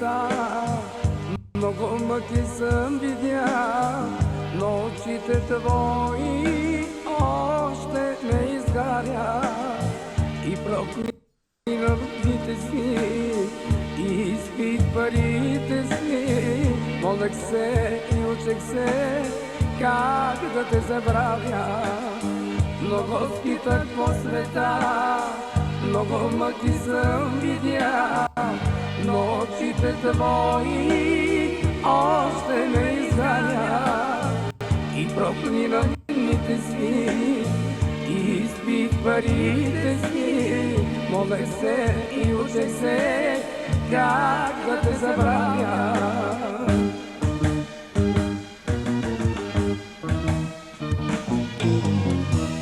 неща, много мъки съм видял, но очите твои още не изгаря. И проклинам дните си, и изпих парите си, молех се и учех се как да те забравя. Много скитах по света, много мъки съм видял, но очите твои още не изгаря. И проклинам дните си, и изпих парите си, молех се и учех се как да те забравя.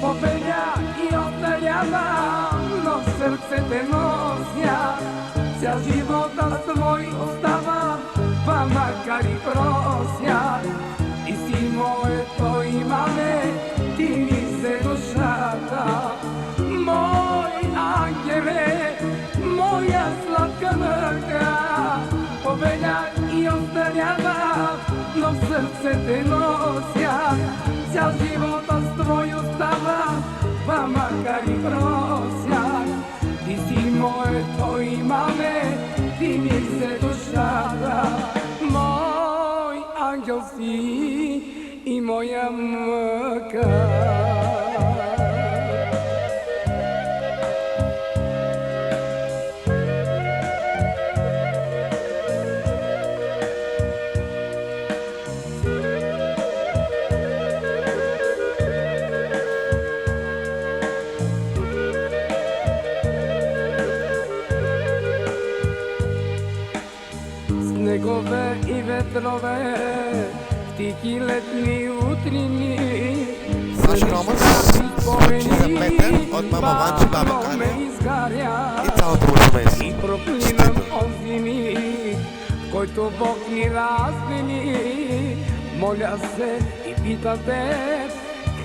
Победя и остарявам, но в сърце те нося. Цял живот аз твой оставам, па макар и прося. И си моето имаме, ти ми се душата. Мой ангеле, моя сладка мъка. Победя и остарявам, но в сърце те нося. Цял живот аз твой оставам, па макар и прося. Ти си моето имаме, ти ми се душата. Мой ангел си и моя мъка. Снегове и ветрове, тихи летни утрини. Саш Романс, случи за Петър от мама Ванчи, баба Галя и цялото му семейство. И проклинам онзи миг, който Бог ни раздели. Моля се и питам те,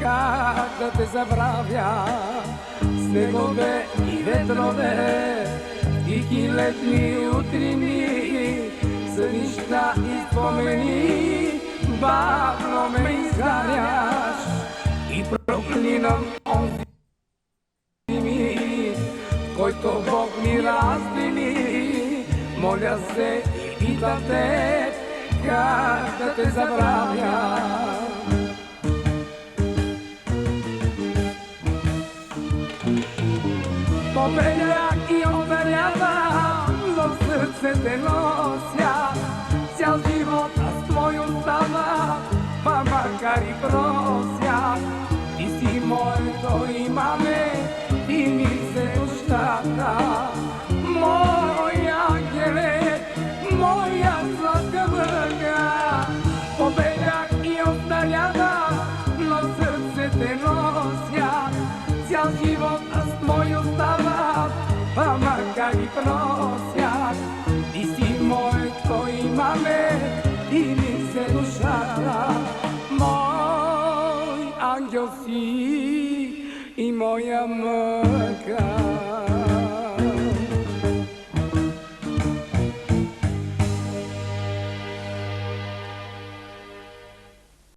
как да те забравя. Снегове и ветрове, тихи летни утрини, сънища и спомени, бавно ме изгаряш. И проклинам онзи миг, който Бог ни раздели. Моля се и питам те, как да те забравя. Победях и уверявам, но в сърце те нося. Цял живот аз твой остава, па макар и прося. Ти си моето имаме, ти ми се душата. Мой ангеле, моя сладка мъка. Победях и остарявам, но в сърце те нося. Цял живот аз твой остава, па макар и прося. Ти си моето имаме, ти ми се душата. Мой ангел си и моя мъка.